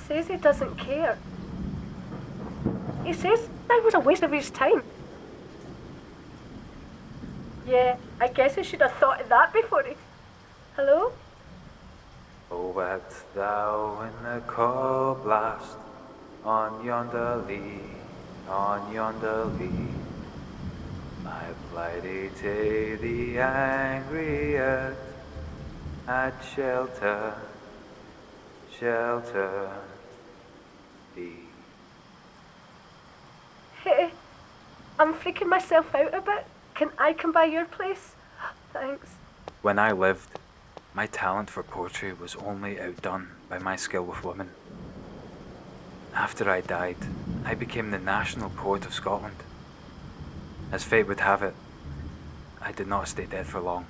says he doesn't care. He says I was a waste of his time. Yeah, I guess I should have thought of that before he... Hello? Oh, wert thou in the cold blast on yonder lea, my blighty tay the angry earth had shelter thee. Hey, I'm freaking myself out a bit. Can I come by your place? Thanks. When I lived, my talent for poetry was only outdone by my skill with women. After I died, I became the national poet of Scotland. As fate would have it, I did not stay dead for long.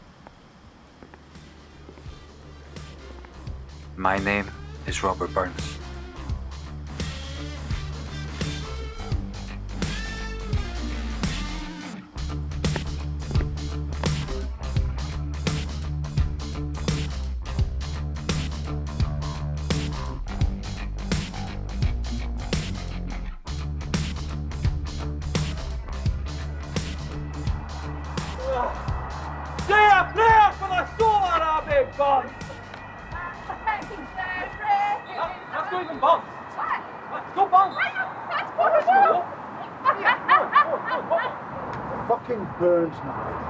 My name is Robert Burns. Clear for the sword, our big boss! Let's go even boss. What? Let's go boss. Fucking Burns now.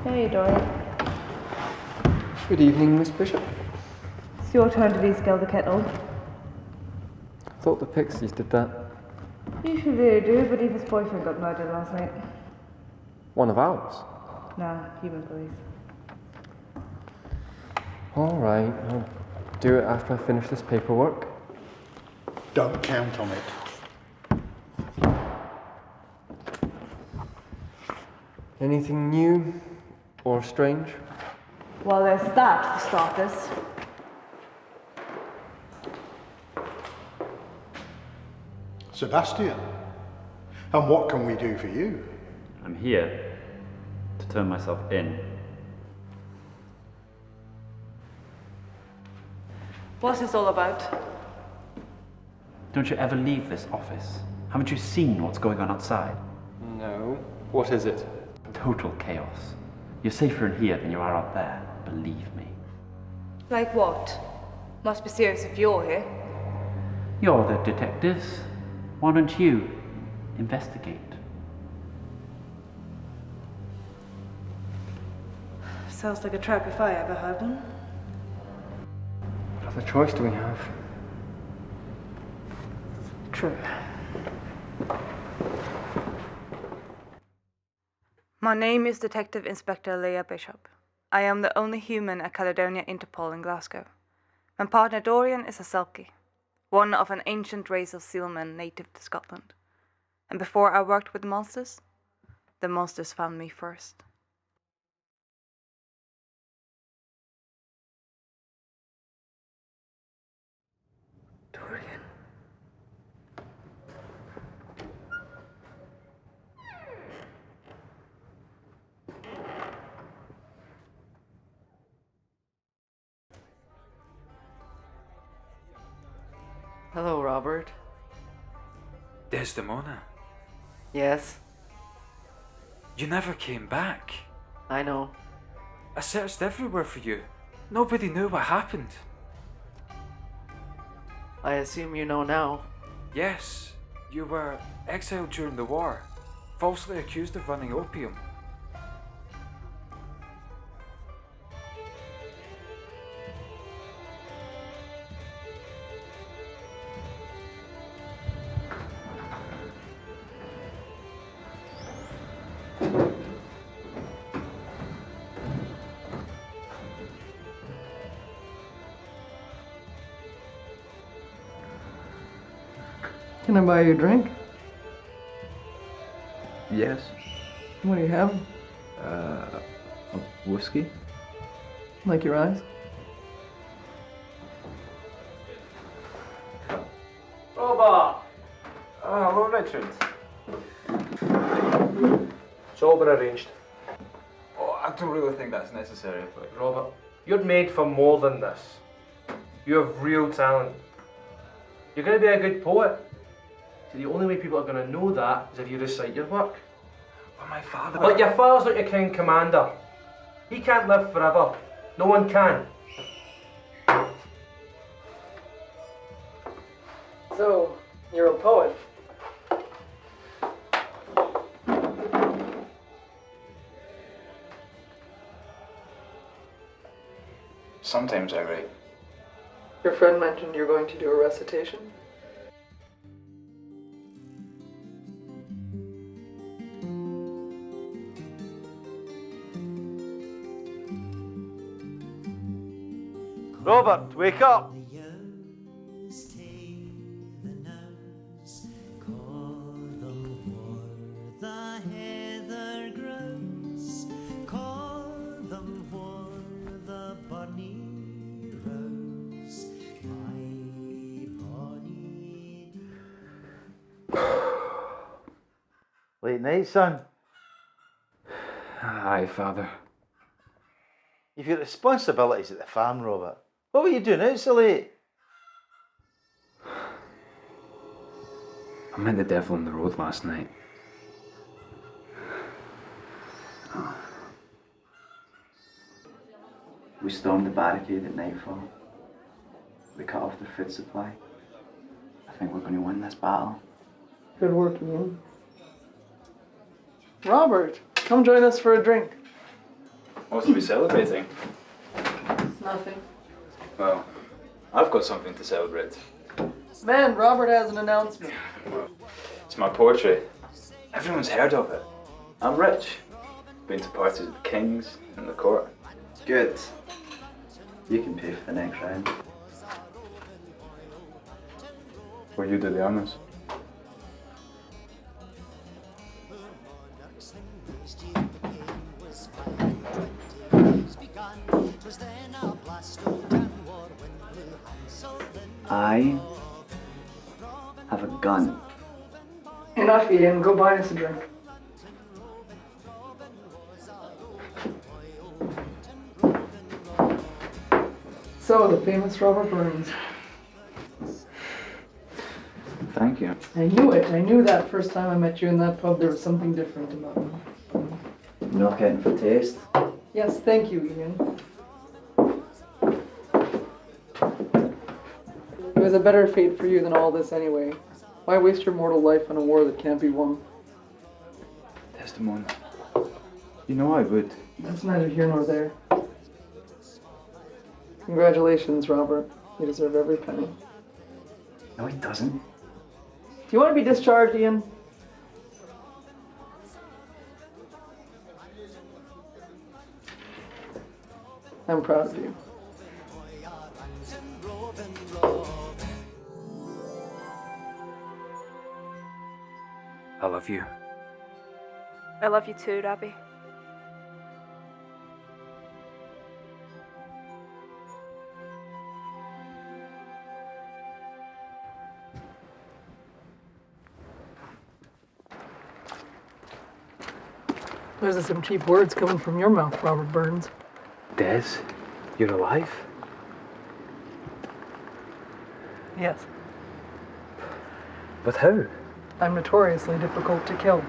Hey, Dorian. Good evening, Miss Bishop. It's your turn to rescale the kettle. I thought the Pixies did that. Usually they do, but Eva's boyfriend got murdered last night. One of ours. Nah, human police. All right, I'll do it after I finish this paperwork. Don't count on it. Anything new or strange? Well, there's that, for starters. Sebastian, and what can we do for you? I'm here to turn myself in. What's this all about? Don't you ever leave this office? Haven't you seen what's going on outside? No. What is it? Total chaos. You're safer in here than you are out there, believe me. Like what? Must be serious if you're here. You're the detectives. Why don't you investigate? Sounds like a trap if I ever heard one. What other choice do we have? True. My name is Detective Inspector Leah Bishop. I am the only human at Caledonia Interpol in Glasgow. My partner Dorian is a selkie, one of an ancient race of sealmen native to Scotland. And before I worked with the monsters found me first. Dorian. Hello, Robert. Desdemona, Yes, you never came back. I know. I searched everywhere for you. Nobody knew what happened. I assume you know now. Yes, you were exiled during the war, falsely accused of running opium. Can I buy you a drink? Yes. What do you have? Whiskey? Like your eyes? Richard. It's all been arranged. Oh, I don't really think that's necessary, but... Robert, you're made for more than this. You have real talent. You're going to be a good poet. So the only way people are going to know that is if you recite your work. But my father... But your father's not your king commander. He can't live forever. No one can. So, you're a poet. Sometimes I write. Your friend mentioned you're going to do a recitation. Robert, wake up! Late night, son. Aye, Father. You've got responsibilities at the farm, Robert. What were you doing out so late? I met the devil on the road last night. We stormed the barricade at nightfall. We cut off the food supply. I think we're going to win this battle. Good work, Ian. Robert, come join us for a drink. What's we celebrating? It's nothing. Well, I've got something to celebrate. Man, Robert has an announcement. It's my poetry. Everyone's heard of it. I'm rich. Been to parties with kings and the court. Good. You can pay for the next round. Will you do the honours? I have a gun. Enough, Ian. Go buy us a drink. So, the famous Robert Burns. Thank you. I knew it. I knew that first time I met you in that pub there was something different about you. Not getting for taste. Yes, thank you, Ian. It was a better fate for you than all this anyway. Why waste your mortal life on a war that can't be won? Testimony. You know I would. That's neither here nor there. Congratulations, Robert. You deserve every penny. No, he doesn't. Do you want to be discharged, Ian? I'm proud of you. I love you. I love you too, Rabbi. Those are some cheap words coming from your mouth, Robert Burns. Des, you're alive? Yes, But how? I'm notoriously difficult to kill.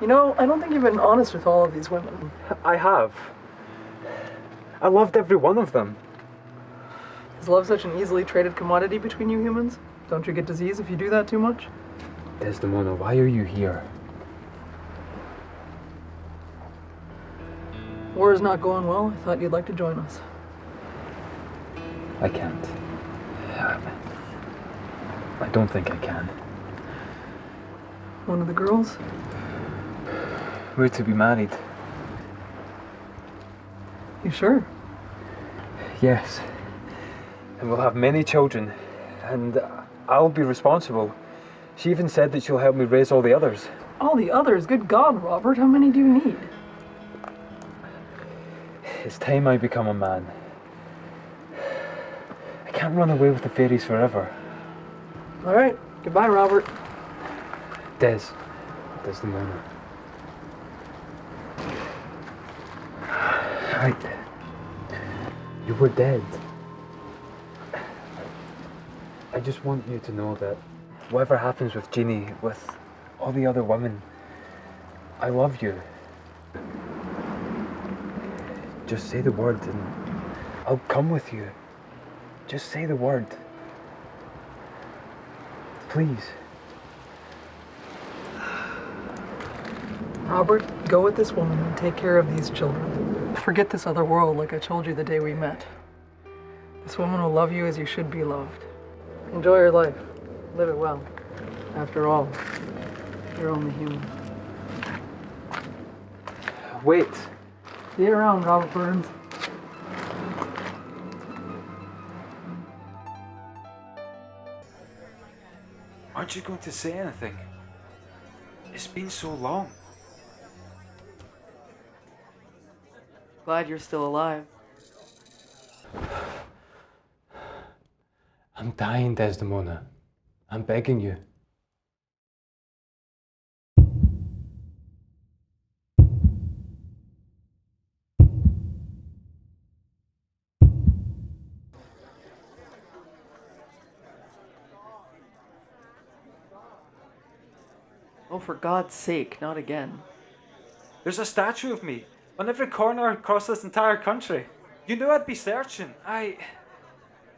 You know, I don't think you've been honest with all of these women. I have. I loved every one of them. Is love such an easily traded commodity between you humans? Don't you get disease if you do that too much? Desdemona, why are you here? War is not going well. I thought you'd like to join us. I can't. I don't think I can. One of the girls? We're to be married. You sure? Yes. And we'll have many children. And I'll be responsible. She even said that she'll help me raise all the others. All the others? Good God, Robert, how many do you need? It's time I become a man. I can't run away with the fairies forever. All right, goodbye, Robert. Desdemona. You were dead. I just want you to know that whatever happens with Jeannie, with all the other women, I love you. Just say the word and I'll come with you. Just say the word. Please. Robert, go with this woman and take care of these children. Forget this other world like I told you the day we met. This woman will love you as you should be loved. Enjoy your life. Live it well. After all, you're only human. Wait. See you around, Robert Burns. Aren't you going to say anything? It's been so long. Glad you're still alive. I'm dying, Desdemona. I'm begging you. Oh, for God's sake, not again. There's a statue of me on every corner across this entire country. You knew I'd be searching. I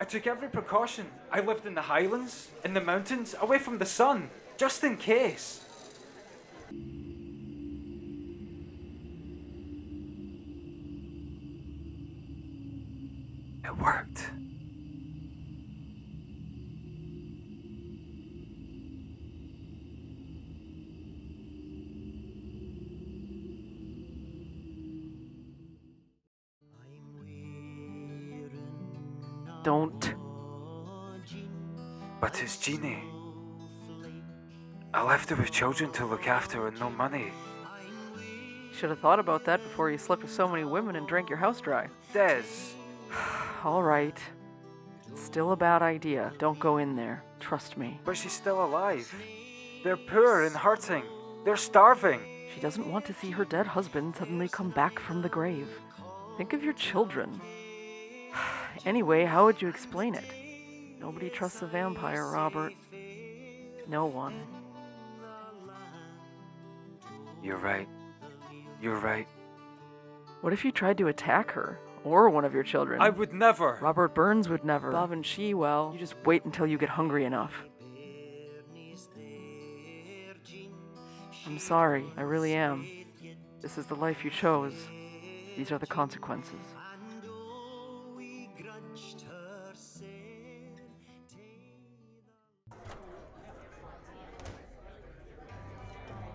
took every precaution. I lived in the highlands, in the mountains, away from the sun, just in case. It worked. Don't. But it's Jeannie. I left her with children to look after and no money. Should have thought about that before you slept with so many women and drank your house dry. Des. All right. It's still a bad idea. Don't go in there. Trust me. But she's still alive. They're poor and hurting. They're starving. She doesn't want to see her dead husband suddenly come back from the grave. Think of your children. Anyway, how would you explain it? Nobody trusts a vampire, Robert. No one. You're right. You're right. What if you tried to attack her? Or one of your children? I would never. Robert Burns would never. Bob and she, well, you just wait until you get hungry enough. I'm sorry, I really am. This is the life you chose. These are the consequences.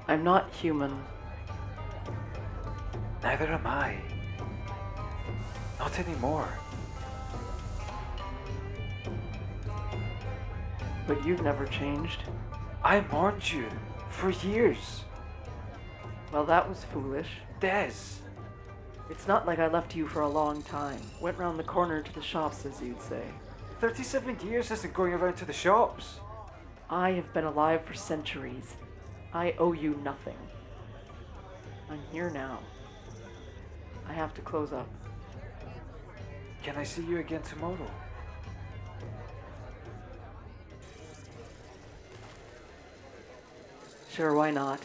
I'm not human. Neither am I. Not anymore. But you've never changed. I mourned you for years. Well, that was foolish. Des. It's not like I left you for a long time. Went round the corner to the shops, as you'd say. 37 years isn't going around to the shops. I have been alive for centuries. I owe you nothing. I'm here now. I have to close up. Can I see you again tomorrow? Sure, why not?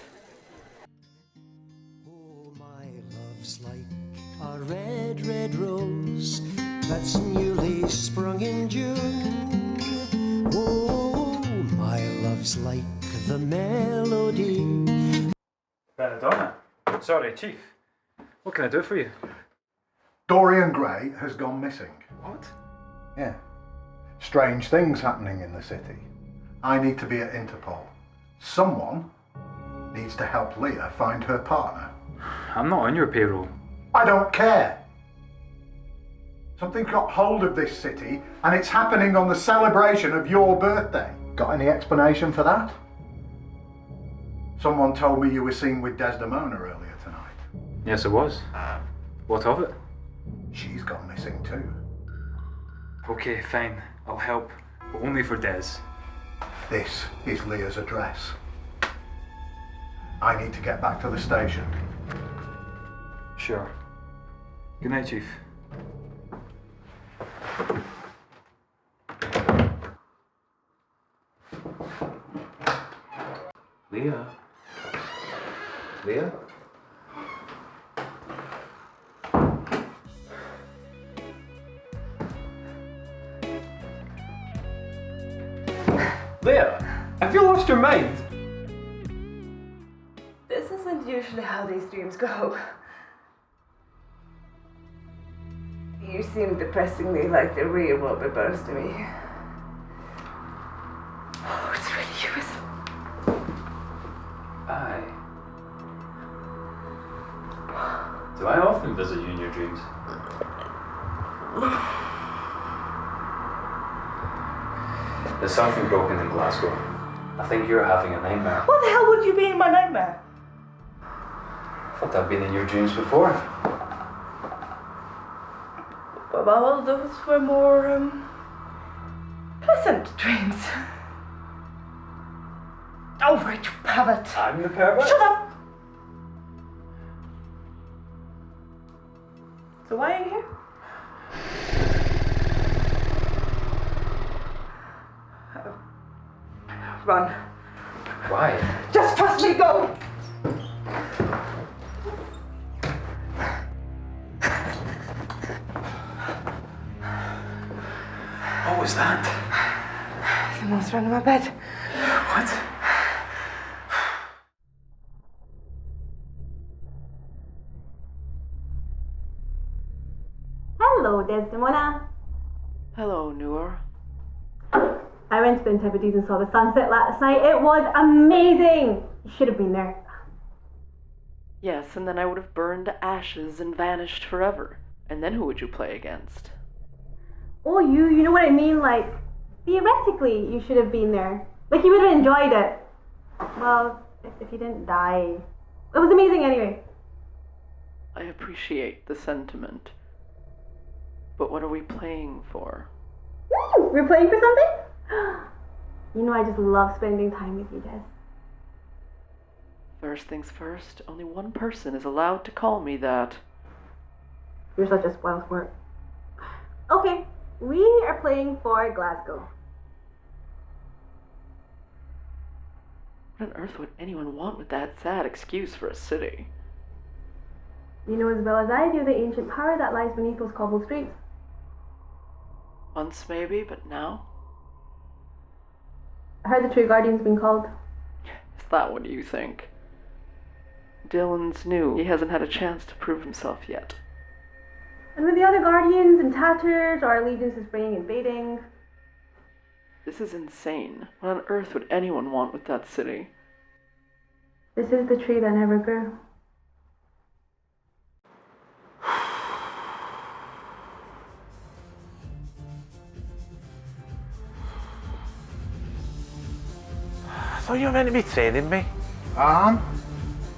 Oh, my love's like a red, red rose that's newly sprung in June. Oh, my love's like the melody. Caledonia. Sorry, Chief. What can I do for you? Dorian Grey has gone missing. What? Yeah. Strange things happening in the city. I need to be at Interpol. Someone needs to help Leah find her partner. I'm not on your payroll. I don't care. Something got hold of this city and it's happening on the celebration of your birthday. Got any explanation for that? Someone told me you were seen with Desdemona earlier tonight. Yes, it was. What of it? She's gone missing too. Okay, fine. I'll help. But only for Des. This is Leah's address. I need to get back to the station. Sure. Good night, Chief. Leah? Leah? Leah, have you lost your mind? This isn't usually how these dreams go. You seem depressingly like the real Robert Burns to me. Oh, it's really you, isn't it? Aye. Do I often visit you in your dreams? There's something broken in Glasgow. I think you're having a nightmare. What the hell would you be in my nightmare? I thought I'd been in your dreams before. Well, those were more, pleasant dreams. Oh, right, you pervert. I'm the pervert? Shut up! So why are you here? Run. Why? Just trust me, go! What was that? The monster under my bed. What? Hello, Desdemona. Hello, Noor. I went to the Antipodes and saw the sunset last night. It was amazing. You should have been there. Yes, and then I would have burned to ashes and vanished forever. And then who would you play against? Oh, you know what I mean? Like, theoretically, you should have been there. Like, you would have enjoyed it. Well, if you didn't die. It was amazing anyway. I appreciate the sentiment. But what are we playing for? We're playing for something? You know, I just love spending time with you, Des. First things first, only one person is allowed to call me that. You're such a spoiled sport. Okay, we are playing for Glasgow. What on earth would anyone want with that sad excuse for a city? You know as well as I do the ancient power that lies beneath those cobbled streets. Once maybe, but now? I heard the True Guardian's been called. Is that what you think? Dylan's new. He hasn't had a chance to prove himself yet. And with the other Guardians in tatters, our allegiance is bringing and fading. This is insane. What on earth would anyone want with that city? This is the tree that never grew. I thought you were meant to be training me.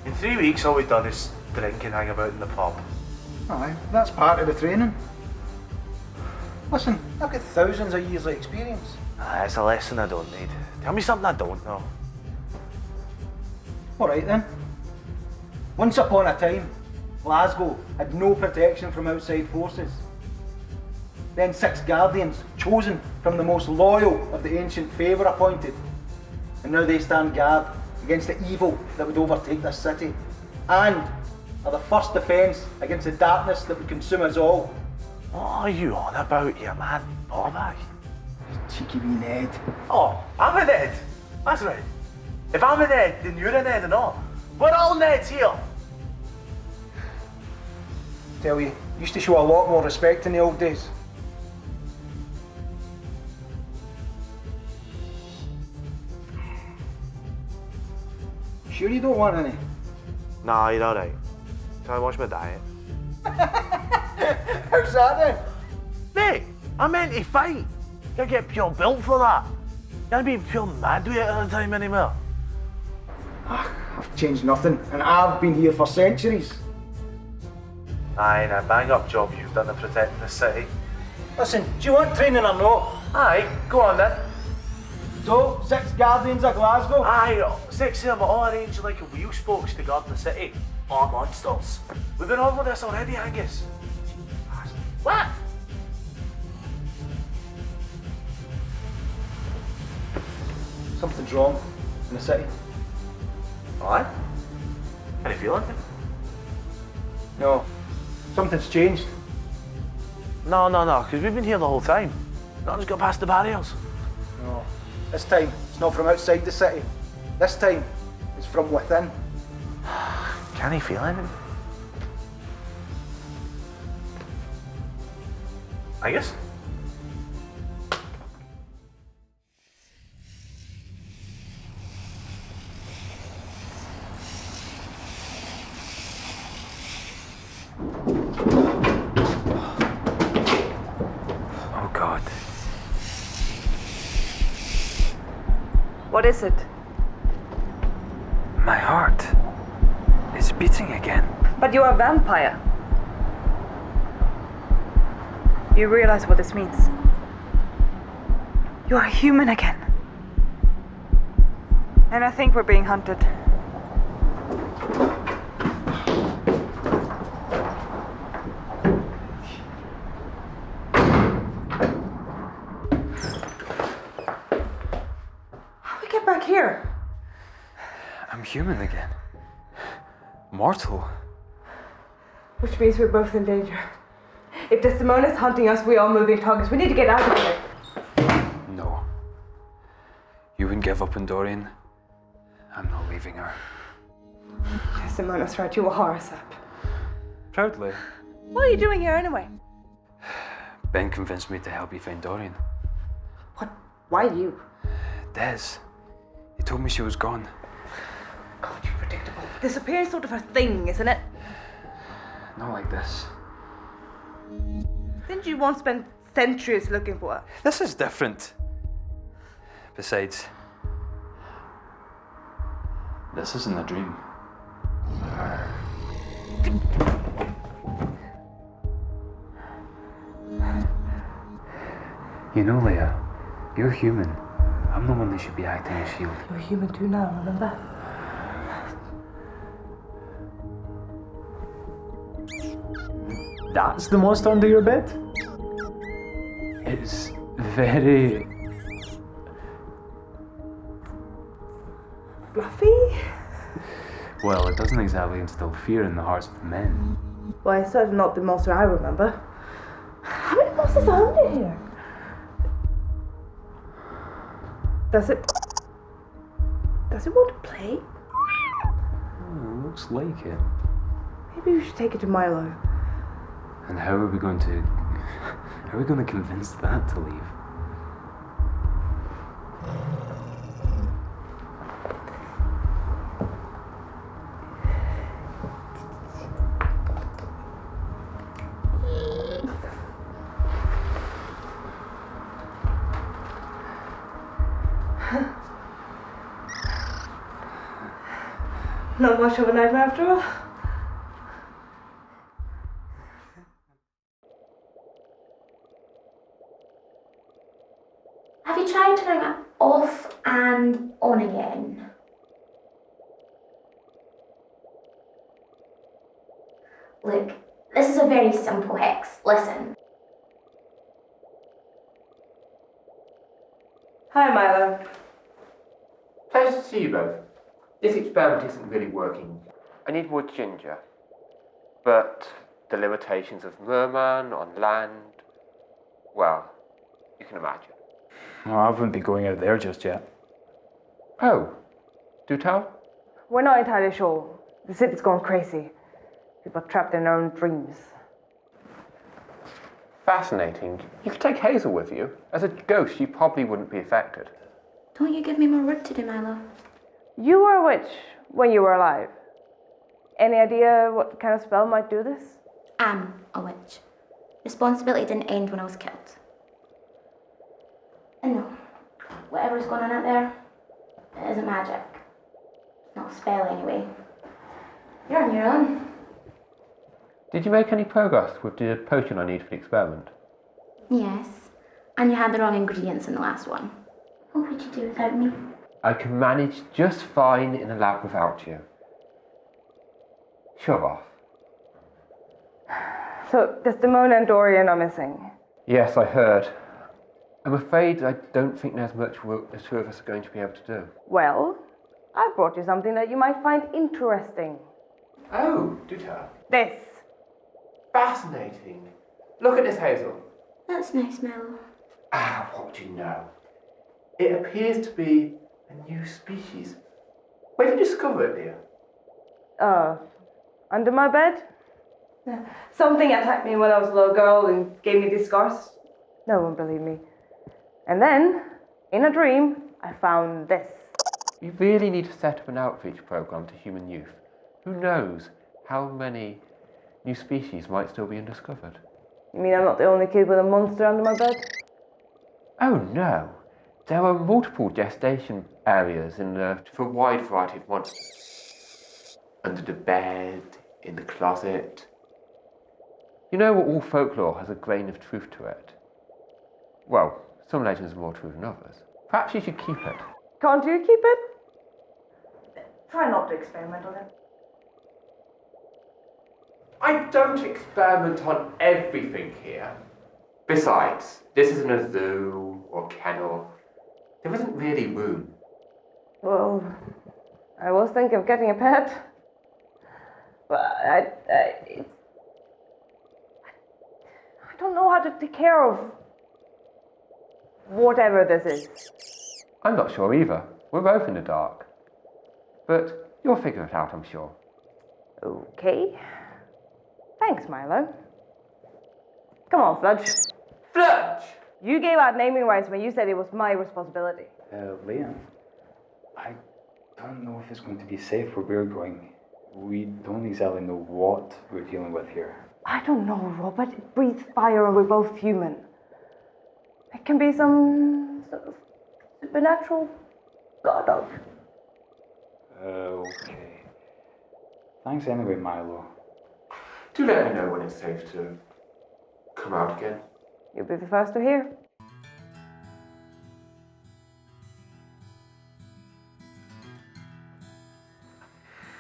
In 3 weeks, all we've done is drink and hang about in the pub. Aye, that's part of the training. Listen, I've got thousands of years of experience. It's a lesson I don't need. Tell me something I don't know. Alright then. Once upon a time, Glasgow had no protection from outside forces. Then 6 guardians, chosen from the most loyal of the ancient Fae, were appointed. And now they stand guard against the evil that would overtake this city. And are the first defence against the darkness that would consume us all. What are you on about, you mad bobby? Cheeky wee Ned. Oh, I'm a Ned. That's right. If I'm a Ned, then you're a Ned and all. We're all Neds here. Tell you, used to show a lot more respect in the old days. Sure you don't want any? Nah, you're alright. Can I watch my diet? How's that then? Mate, I'm meant to fight. You get pure built for that. Can't be pure mad with it all the time anymore. I've changed nothing, and I've been here for centuries. Aye, and a bang up job you've done in protecting the city. Listen, do you want training or not? Aye, go on then. So, 6 guardians of Glasgow? Aye, 6 of them are all arranged like wheel spokes to guard the city. Oh, monsters. We've been on with this already, Angus. What? Something's wrong in the city. Aye? Can you feel anything? No, something's changed. No, because we've been here the whole time. Nothing's got past the barriers. No, this time it's not from outside the city. This time it's from within. Can he feel anything? Angus? Oh God. What is it? My heart is beating again. But you're a vampire. You realize what this means? You are human again. And I think we're being hunted. How we get back here? I'm human again. Mortal. Which means we're both in danger. If Desdemona's hunting us, we are moving targets. We need to get out of here. No. You wouldn't give up on Dorian. I'm not leaving her. Desdemona's right, you will horror us up. Proudly. What are you doing here anyway? Ben convinced me to help you find Dorian. What? Why you? Des. He told me she was gone. God, you're predictable. Disappearing sort of a thing, isn't it? Not like this. Didn't you once spend centuries looking for her? This is different. Besides, this isn't a dream. You know, Leah, you're human. I'm the one that should be acting as shield. You're human too now, remember? That's the monster under your bed? It's very... Fluffy? Well, it doesn't exactly instill fear in the hearts of men. Well, it's certainly not the monster I remember. How many monsters are under here? Does it want to play? Oh, it looks like it. Maybe we should take it to Milo. And how are we going to convince that to leave? Not much of a nightmare after all. Have you tried turning it off and on again? Look, this is a very simple hex. Listen. Hi, Milo. Pleasure to see you both. This experiment isn't really working. I need more ginger. But the limitations of merman on land, well, you can imagine. Oh, I wouldn't be going out there just yet. Oh, do tell? We're not entirely sure. The city's gone crazy. People are trapped in their own dreams. Fascinating. You could take Hazel with you. As a ghost, you probably wouldn't be affected. Don't you give me more work to do, Milo? You were a witch when you were alive. Any idea what kind of spell might do this? I'm a witch. Responsibility didn't end when I was killed. And no, whatever's going on out there, it isn't magic. It's not a spell anyway. You're on your own. Did you make any progress with the potion I need for the experiment? Yes, and you had the wrong ingredients in the last one. What would you do without me? I can manage just fine in a lab without you. Shove off. So, Desdemona and Dorian are missing. Yes, I heard. I'm afraid I don't think there's much work the two of us are going to be able to do. Well, I brought you something that you might find interesting. Oh, do tell. This. Fascinating. Look at this, Hazel. That's nice, Mel. Ah, what do you know? It appears to be a new species. Where did you discover it, Leah? Under my bed? Something attacked me when I was a little girl and gave me these scars. No one believed me. And then, in a dream, I found this. You really need to set up an outreach program to human youth. Who knows how many new species might still be undiscovered? You mean I'm not the only kid with a monster under my bed? Oh no. There are multiple gestation areas in the for a wide variety of monsters. Under the bed, in the closet. You know what all folklore has a grain of truth to it? Well, some legends are more true than others. Perhaps you should keep it. Can't you keep it? Try not to experiment on it. I don't experiment on everything here. Besides, this isn't a zoo or a kennel. There isn't really room. Well, I was thinking of getting a pet. But I don't know how to take care of whatever this is. I'm not sure either. We're both in the dark. But you'll figure it out, I'm sure. Okay. Thanks, Milo. Come on, Fludge. Fludge! You gave out naming rights when you said it was my responsibility. Leah, I don't know if it's going to be safe where we're going. We don't exactly know what we're dealing with here. I don't know, Robert. It breathes fire and we're both human. It can be some sort of supernatural god of. Okay. Thanks anyway, Milo. Do let me know when it's safe to come out again. You'll be the first to hear.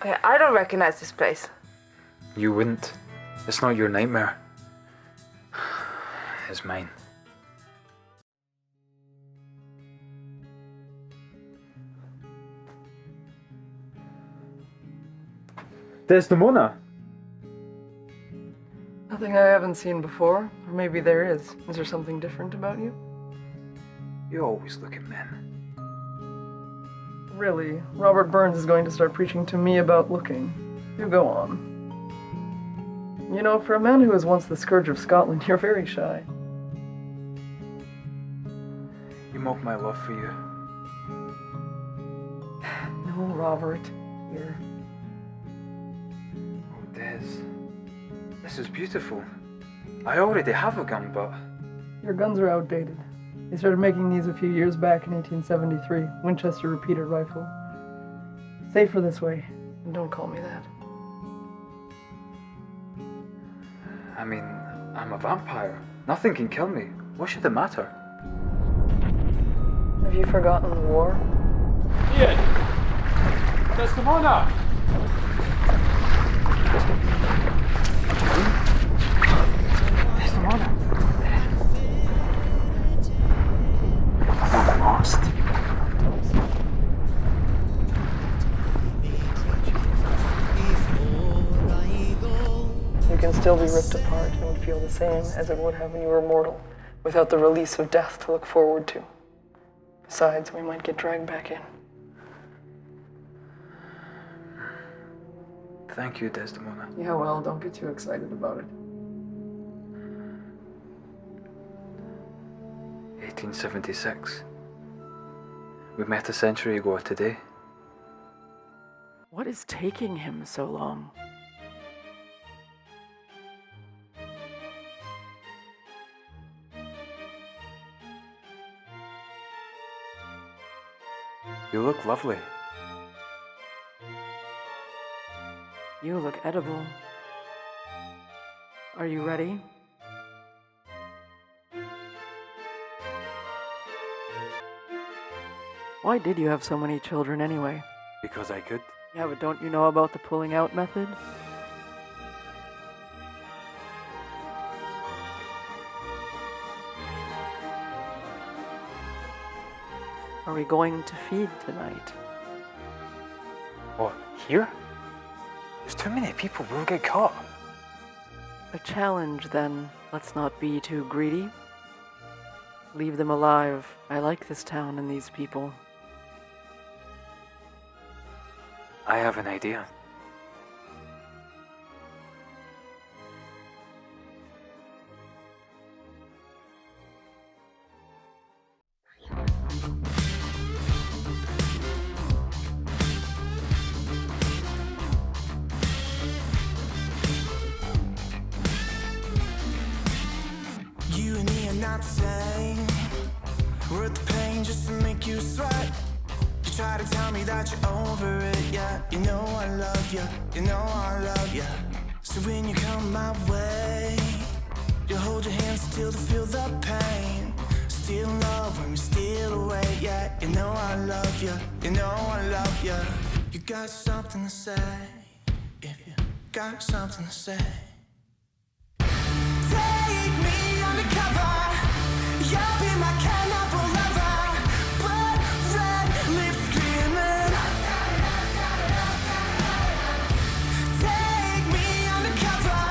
Okay, I don't recognize this place. You wouldn't. It's not your nightmare. It's mine. Desdemona! Nothing I haven't seen before, or maybe there is. Is there something different about you? You always look at men. Really, Robert Burns is going to start preaching to me about looking. You go on. You know, for a man who was once the scourge of Scotland, you're very shy. You mock my love for you. No, Robert. Here. Oh, Des. This is beautiful. I already have a gun, but... Your guns are outdated. They started making these a few years back in 1873. Winchester repeater rifle. Safer this way. And don't call me that. I mean, I'm a vampire. Nothing can kill me. What should it matter? Have you forgotten the war? Ian! Desdemona! Desdemona! I'm lost. You can still be ripped apart and would feel the same as it would have when you were mortal, without the release of death to look forward to. Besides, we might get dragged back in. Thank you, Desdemona. Yeah, well, don't get too excited about it. 1876. We met a century ago today. What is taking him so long? You look lovely. You look edible. Are you ready? Why did you have so many children anyway? Because I could. Yeah, but don't you know about the pulling out method? Are we going to feed tonight? What, here? There's too many people, we'll get caught. A challenge, then. Let's not be too greedy. Leave them alive. I like this town and these people. I have an idea. You and me are not the same. Worth the pain just to make you sweat. You try to tell me that you're over it, yeah. You know I love you, you know I love you. So when you come my way, you hold your hands still to feel the pain. Still in love when we steal away, yeah. You know I love you, you know I love you. You got something to say, if you got something to say. Take me undercover, you'll be my cannibal lover. Blood red lips screaming. Take me undercover,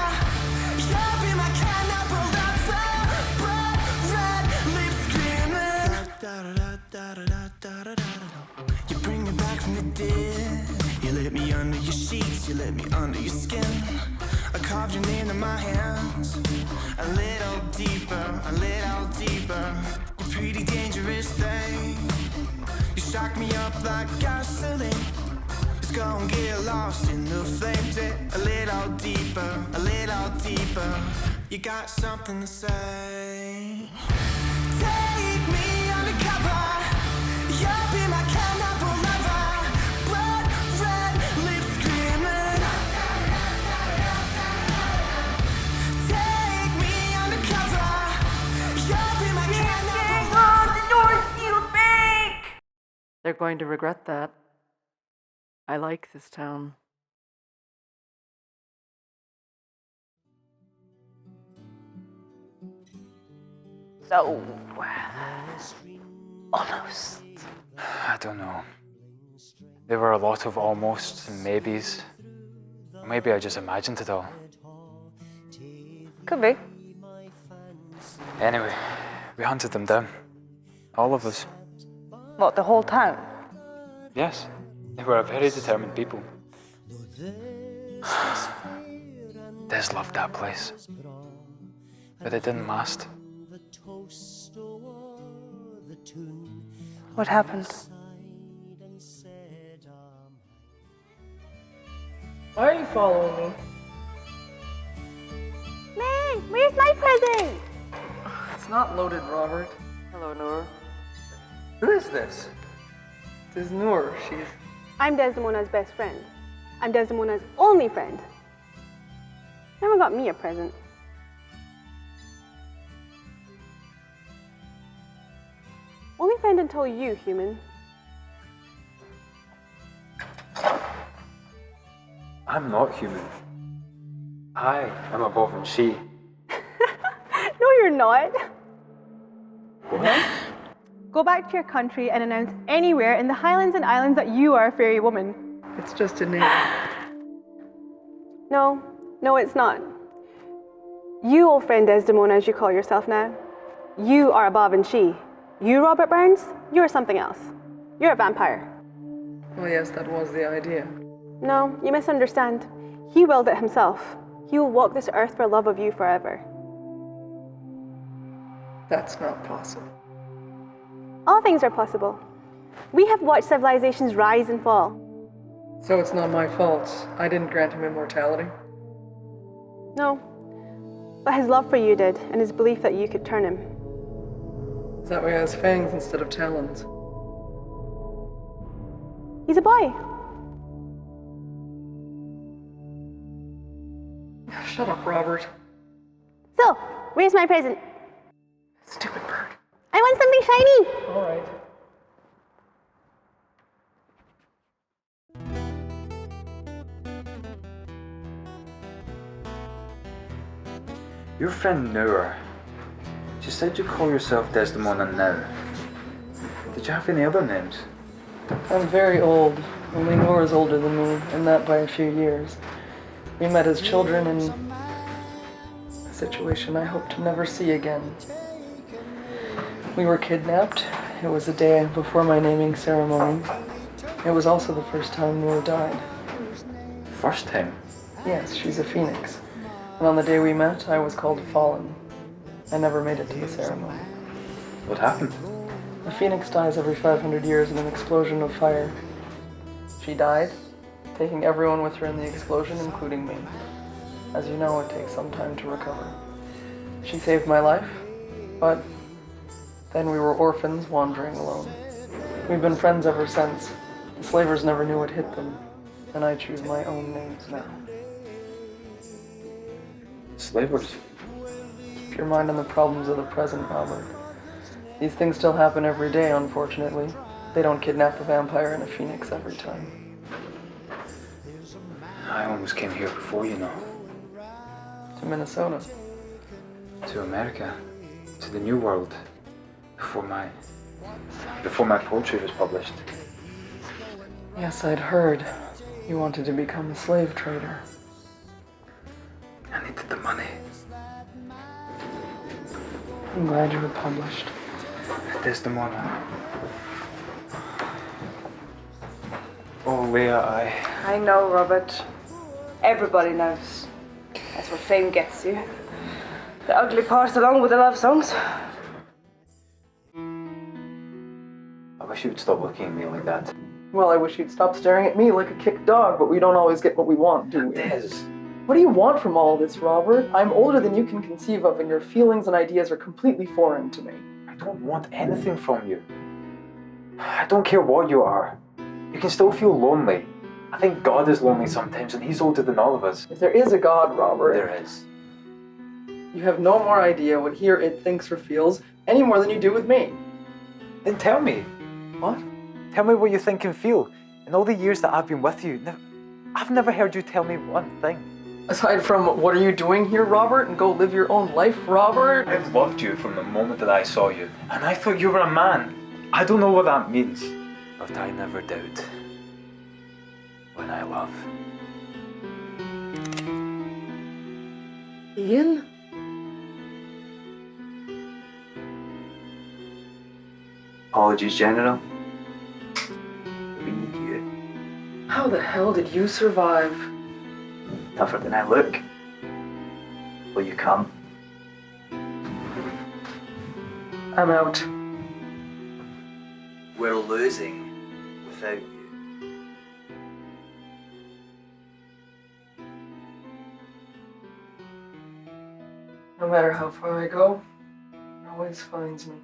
you'll be my cannibal lover. Blood red lips screaming. You bring me back from the dead. You let me under your sheets, you let me under your skin. I carved your name in my hands. A little deeper, a little deeper. You're pretty dangerous thing. You shock me up like gasoline. Just go and get lost in the flames. A little deeper, a little deeper. You got something to say. Take me undercover. You'll be my cannibal lover. Blood red lips screaming. Take me undercover. You'll be my cannibal lover. The door's sealed fake! They're going to regret that. I like this town. So, almost. I don't know. There were a lot of almosts and maybes. Or maybe I just imagined it all. Could be. Anyway, we hunted them down. All of us. What, the whole town? Yes, they were a very determined people. Des loved that place. But it didn't last. What happened? Why are you following me? Man, where's my present? It's not loaded, Robert. Hello, Noor. Who is this? This is Noor. She's... I'm Desdemona's best friend. I'm Desdemona's only friend. Never got me a present. Only friend until you, human. I'm not human. I am above and she. No, you're not. What? Go back to your country and announce anywhere in the Highlands and Islands that you are a fairy woman. It's just a name. No, it's not. You, old friend Desdemona, as you call yourself now, you are above and she. You, Robert Burns, you're something else. You're a vampire. Well, yes, that was the idea. No, you misunderstand. He willed it himself. He will walk this earth for love of you forever. That's not possible. All things are possible. We have watched civilizations rise and fall. So it's not my fault. I didn't grant him immortality. No, but his love for you did, and his belief that you could turn him. Is that why he has fangs instead of talons? He's a boy. Shut up, Robert. So, where's my present? Stupid bird. I want something shiny. All right. Your friend knew her. She said you call yourself Desdemona now. Did you have any other names? I'm very old. Only Nora's older than me, and that by a few years. We met as children in a situation I hope to never see again. We were kidnapped. It was the day before my naming ceremony. It was also the first time Nora died. First time? Yes, she's a phoenix. And on the day we met, I was called Fallen. I never made it to the ceremony. What happened? The phoenix dies every 500 years in an explosion of fire. She died, taking everyone with her in the explosion, including me. As you know, it takes some time to recover. She saved my life, but then we were orphans wandering alone. We've been friends ever since. The slavers never knew what hit them, and I choose my own names now. Slavers? Keep your mind on the problems of the present, Robert. These things still happen every day, unfortunately. They don't kidnap a vampire and a phoenix every time. I almost came here before, you know. To Minnesota. To America. To the New World. Before my poetry was published. Yes, I'd heard. You wanted to become a slave trader. I needed the money. I'm glad you were published. Desdemona. Oh, Leah, I know, Robert. Everybody knows. That's what fame gets you. The ugly parts along with the love songs. I wish you would stop looking at me like that. Well, I wish you'd stop staring at me like a kicked dog, but we don't always get what we want, do we? Des. What do you want from all this, Robert? I'm older than you can conceive of, and your feelings and ideas are completely foreign to me. I don't want anything from you. I don't care what you are. You can still feel lonely. I think God is lonely sometimes, and He's older than all of us. If there is a God, Robert... There is. You have no more idea what he or it thinks or feels, any more than you do with me. Then tell me. What? Tell me what you think and feel. In all the years that I've been with you, I've never heard you tell me one thing. Aside from, what are you doing here, Robert? And go live your own life, Robert? I've loved you from the moment that I saw you. And I thought you were a man. I don't know what that means. But I never doubt when I love. Ian? Apologies, General. We need you. How the hell did you survive? Tougher than I look. Will you come? I'm out. We're losing without you. No matter how far I go, it always finds me.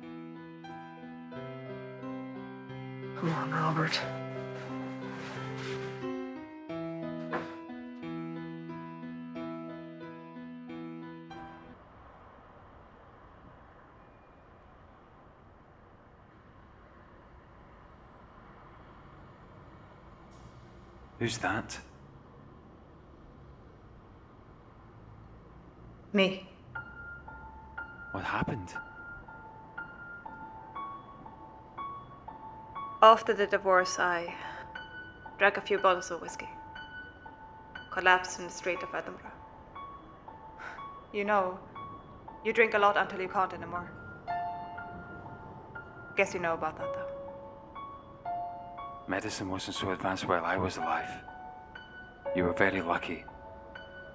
Come on, Robert. Who's that? Me. What happened? After the divorce, I drank a few bottles of whiskey. Collapsed in the street of Edinburgh. You know, you drink a lot until you can't anymore. Guess you know about that, though. Medicine wasn't so advanced while I was alive. You were very lucky.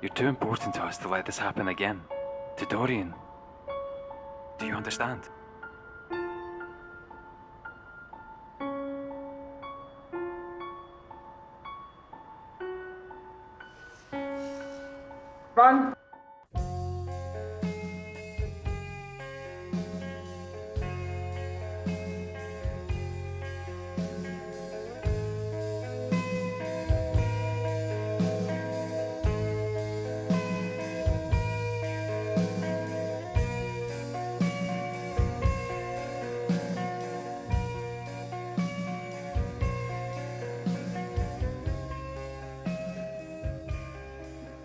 You're too important to us to let this happen again. To Dorian. Do you understand? Run!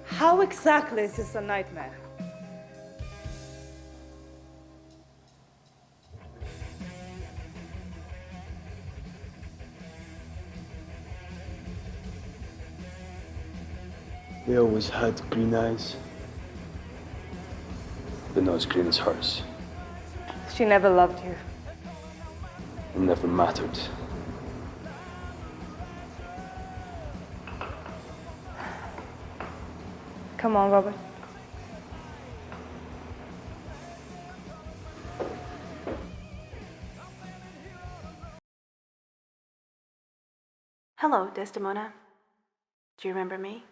How exactly is this a nightmare? They always had green eyes. But not as green as hers. She never loved you. It never mattered. Come on, Robert. Hello, Desdemona. Do you remember me?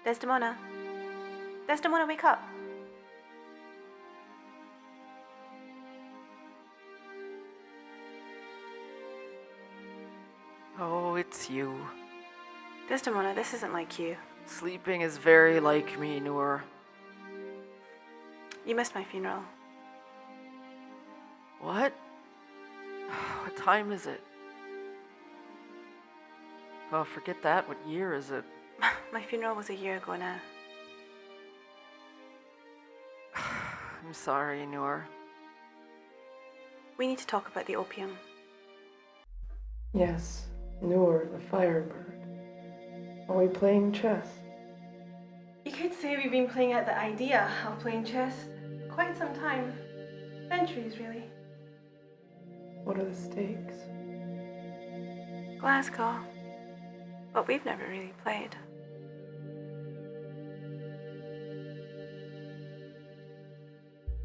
Desdemona. Desdemona, wake up. Oh, it's you. Desdemona, this isn't like you. Sleeping is very like me, Noor. You missed my funeral. What? What time is it? Oh, forget that. What year is it? My funeral was a year ago now. I'm sorry, Noor. We need to talk about the opium. Yes, Noor, the firebird. Are we playing chess? You could say we've been playing at the idea of playing chess for quite some time. Centuries, really. What are the stakes? Glasgow. But we've never really played.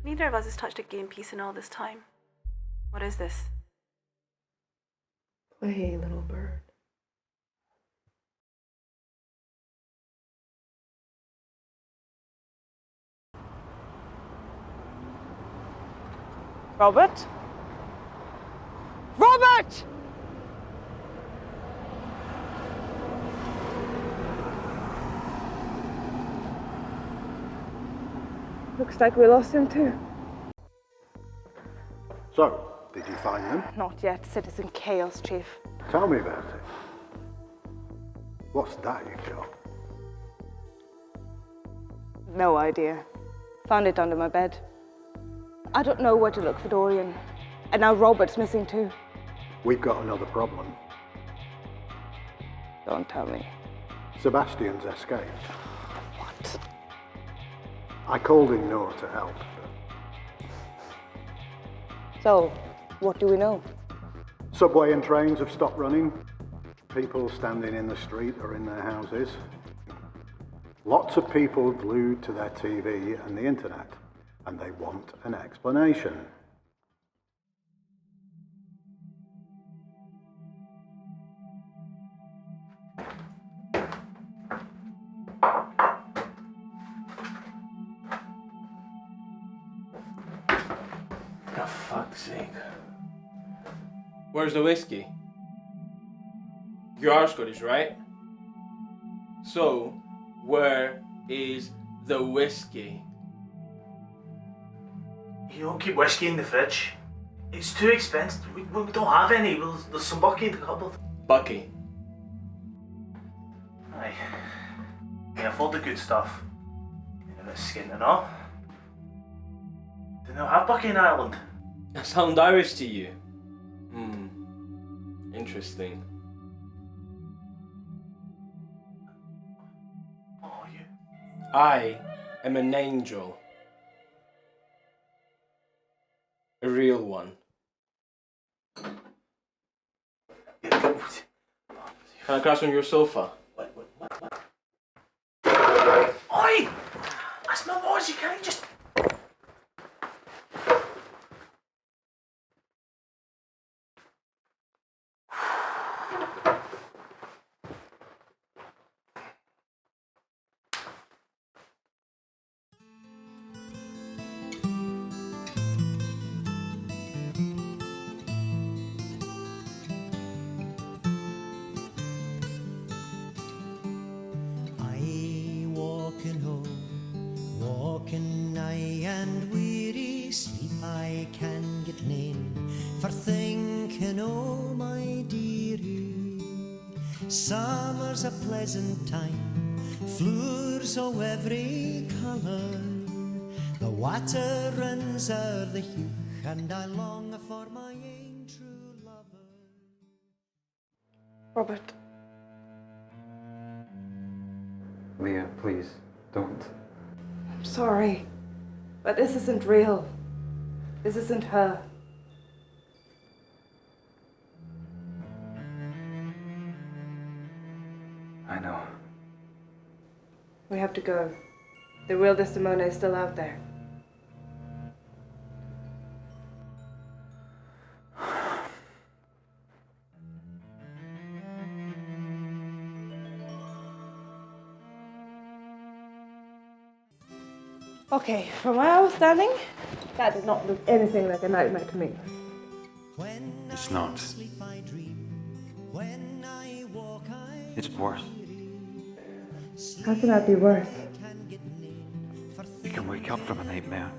Neither of us has touched a game piece in all this time. What is this? Play, little bird. Robert? Robert! Looks like we lost him too. So, did you find them? Not yet, Citizen Chaos, Chief. Tell me about it. What's that you've got? No idea. Found it under my bed. I don't know where to look for Dorian. And now Robert's missing too. We've got another problem. Don't tell me. Sebastian's escaped. What? I called in Noor to help. So, what do we know? Subway and trains have stopped running. People standing in the street or in their houses. Lots of people glued to their TV and the internet. And they want an explanation. For fuck's sake. Where's the whiskey? You are Scottish, right? So, where is the whiskey? You don't keep whiskey in the fridge. It's too expensive. We don't have any. There's some Bucky in the cupboard. Bucky. Aye. Can afford the good stuff. You're a bit skint and all. Do they not have Bucky in Ireland? I sound Irish to you. Interesting. What are you? I am an angel. A real one. Can I crash on your sofa? Oi! That's my boss, you can't just... Walking nigh and weary, sleep I can get nane, for thinking, oh my dearie, summer's a pleasant time, floors o' every colour, the water runs o'er the heugh, and I long for my ain true lover. Robert. Leah, please, don't. I'm sorry, but this isn't real. This isn't her. I know. We have to go. The real Desdemona is still out there. Okay, from where I was standing, that did not look anything like a nightmare to me. It's not. It's worse. How can that be worse? You can wake up from a nightmare.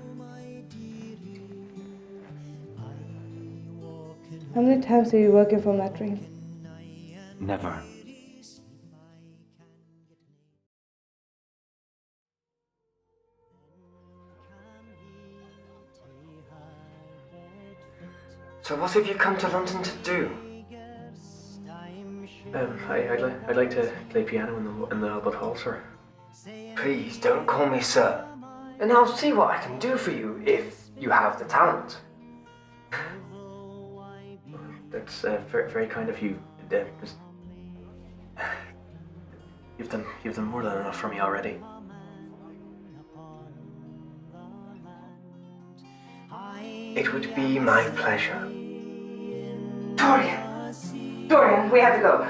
How many times have you woken from that dream? Never. So what have you come to London to do? I'd like to play piano in the Albert Hall, sir. Please don't call me sir. And I'll see what I can do for you if you have the talent. That's very, very kind of you. You've done more than enough for me already. It would be my pleasure. Dorian! Dorian, we have to go.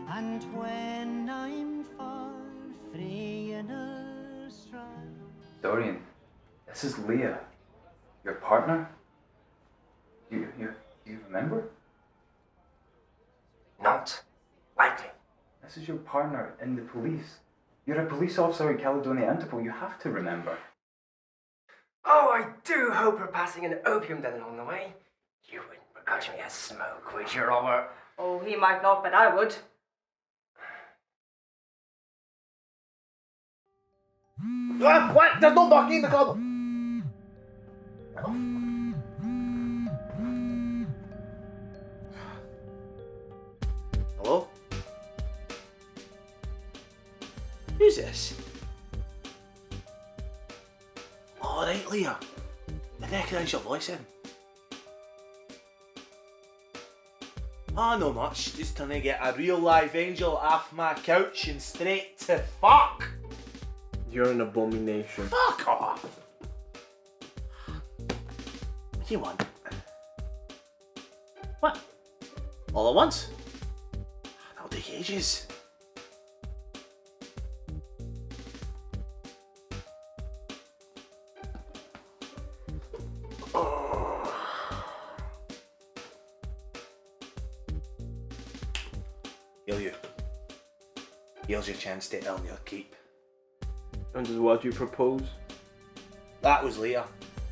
And when I'm far free in a strand. Dorian, this is Leah. Your partner? You remember? Not likely. This is your partner in the police. You're a police officer in Caledonia Interpol. You have to remember. Oh, I do hope we're passing an opium den along the way. You wouldn't begrudge me a smoke, would you, Robert? Oh, he might not, but I would. What? There's no doggy in the club! Hello? Who's this? All right, Leah. I recognise your voice in. Oh, no much. Just trying to get a real live angel off my couch and straight to fuck. You're an abomination. Fuck off. What do you want? What? All at once? That'll take ages. You. Here's your chance to earn your keep. And what do you propose? That was Leah.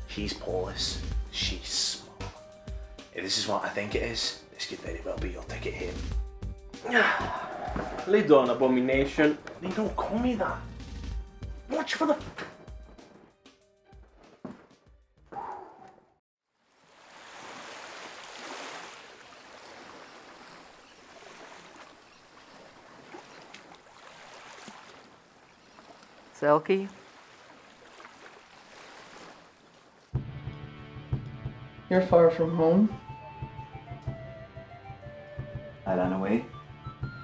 She's Paulus. She's smart. If this is what I think it is, this could very well be your ticket home. Lead on, abomination. They don't call me that. Watch for the... Selkie? You're far from home. I ran away.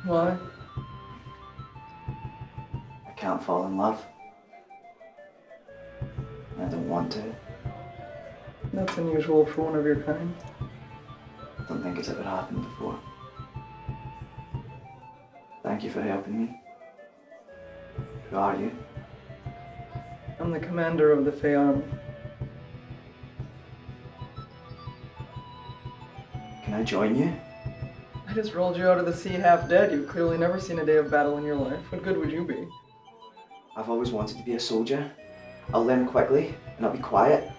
Why? I can't fall in love. I don't want to. That's unusual for one of your kind. I don't think it's ever happened before. Thank you for helping me. Who are you? I'm the commander of the Fey Army. Can I join you? I just rolled you out of the sea half dead. You've clearly never seen a day of battle in your life. What good would you be? I've always wanted to be a soldier. I'll learn quickly, and I'll be quiet.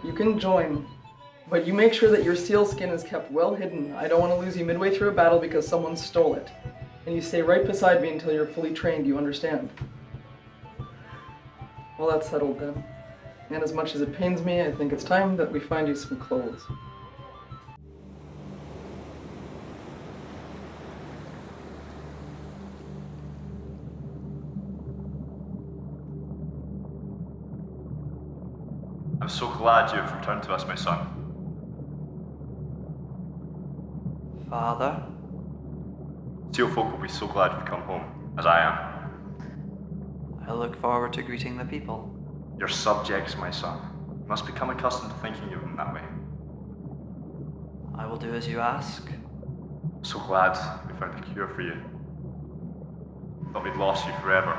You can join, but you make sure that your seal skin is kept well hidden. I don't want to lose you midway through a battle because someone stole it. And you stay right beside me until you're fully trained, you understand? Well, that's settled then. And as much as it pains me, I think it's time that we find you some clothes. I'm so glad you have returned to us, my son. Father? Seal folk will be so glad you've come home, as I am. I look forward to greeting the people. Your subjects, my son. You must become accustomed to thinking of them that way. I will do as you ask. So glad we found a cure for you. Thought we'd lost you forever.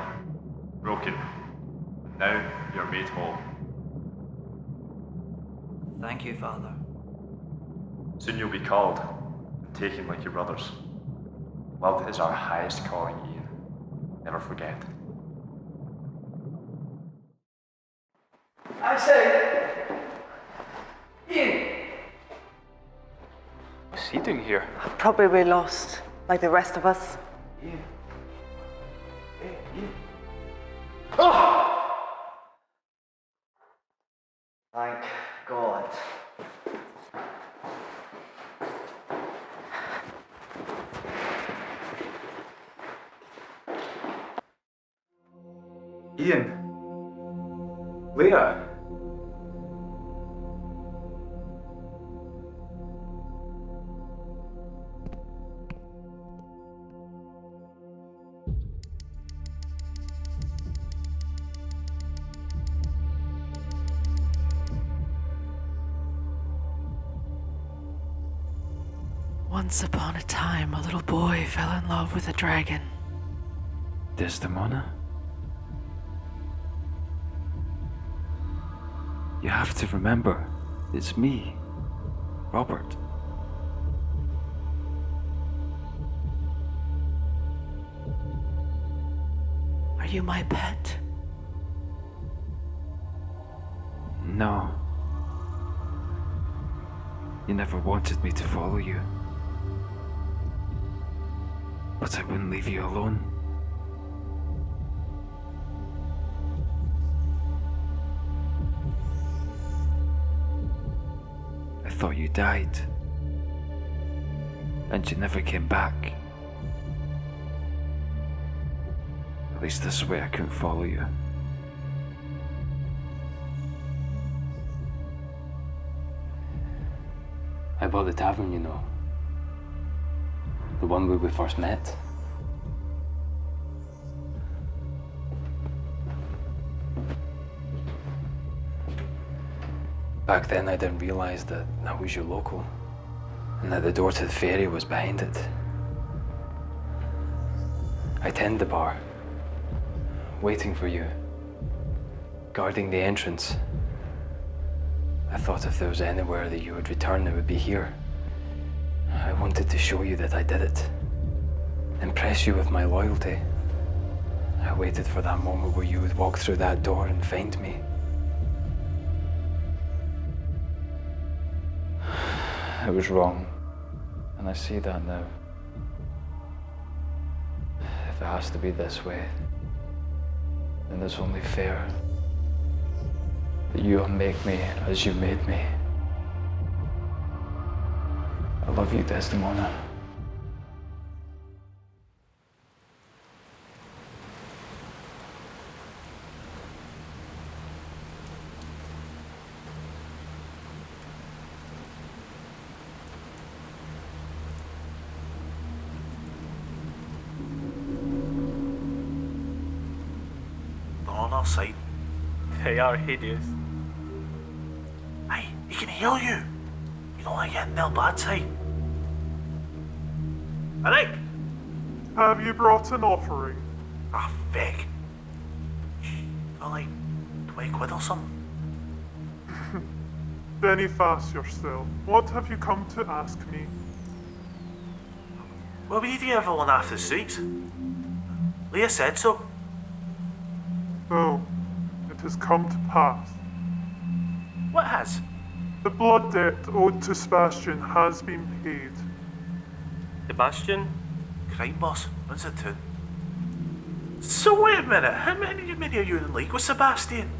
Broken. And now you're made whole. Thank you, Father. Soon you'll be called and taken like your brothers. Love is our highest calling, Ian. Never forget. I say, Ian! What's he doing here? Probably lost, like the rest of us. Ian. Ian. Oh! Thank God. Ian. Leah. Once upon a time, a little boy fell in love with a dragon. Desdemona? You have to remember, it's me, Robert. Are you my pet? No. You never wanted me to follow you. But I wouldn't leave you alone. I thought you died. And you never came back. At least this way I couldn't follow you. How about the tavern, you know? The one where we first met? Back then I didn't realise that I was your local, and that the door to the ferry was behind it. I tend the bar, waiting for you, guarding the entrance. I thought if there was anywhere that you would return, it would be here. I wanted to show you that I did it, impress you with my loyalty. I waited for that moment where you would walk through that door and find me. I was wrong, and I see that now. If it has to be this way, then it's only fair that you unmake me as you made me. I love you, Desdemona. On our side. They are hideous. Hey, he can heal you. You don't like getting their bad side. Alright. Have you brought an offering? Ah, fake. Got like 20 quid or something. Benny Faster still. What have you come to ask me? Well, we need to get everyone after the streets. Leah said so. No, it has come to pass. What has? The blood debt owed to Sebastian has been paid. Sebastian? Crime boss, what's it to? So wait a minute, how many are you in league with Sebastian?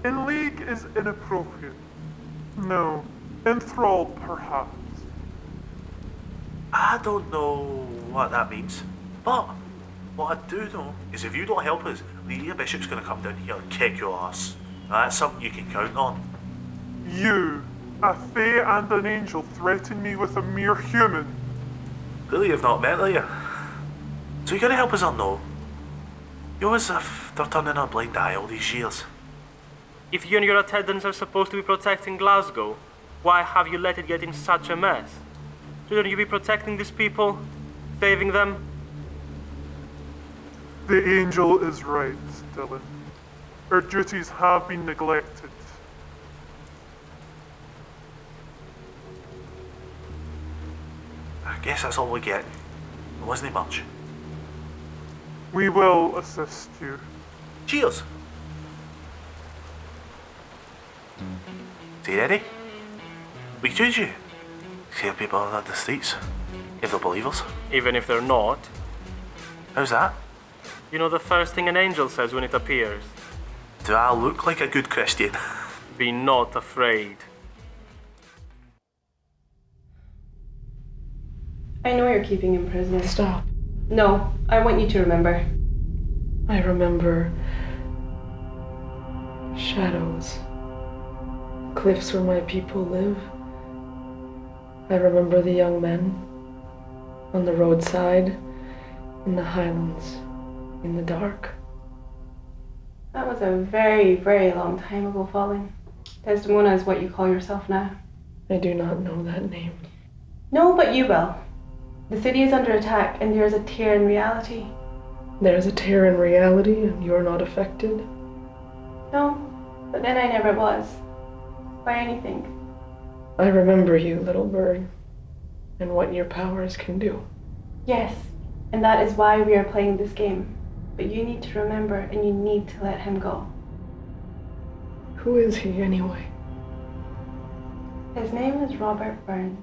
In league is inappropriate. No, enthralled perhaps. I don't know what that means, but what I do know is if you don't help us, Leah Bishop's going to come down here and kick your ass. That's something you can count on. You, a fae and an angel, threaten me with a mere human. Clearly you've not met Leah. So you're going to help us or no? You're as if they're turning a blind eye all these years. If you and your attendants are supposed to be protecting Glasgow, why have you let it get in such a mess? Shouldn't you be protecting these people? Saving them? The angel is right, Dylan. Our duties have been neglected. I guess that's all we get. There wasn't much. We will assist you. Cheers! So you ready? We can choose you. Save people on the streets. If they're believers. Even if they're not. How's that? You know the first thing an angel says when it appears? Do I look like a good Christian? Be not afraid. I know you're keeping him prisoner. Stop. No, I want you to remember. I remember shadows. Cliffs where my people live. I remember the young men on the roadside, in the highlands, in the dark. That was a very, very long time ago, Falling. Desdemona is what you call yourself now. I do not know that name. No, but you will. The city is under attack and there is a tear in reality. There's a tear in reality and you're not affected? No, but then I never was. By anything. I remember you, little bird, and what your powers can do. Yes, and that is why we are playing this game. But you need to remember and you need to let him go. Who is he anyway? His name is Robert Burns.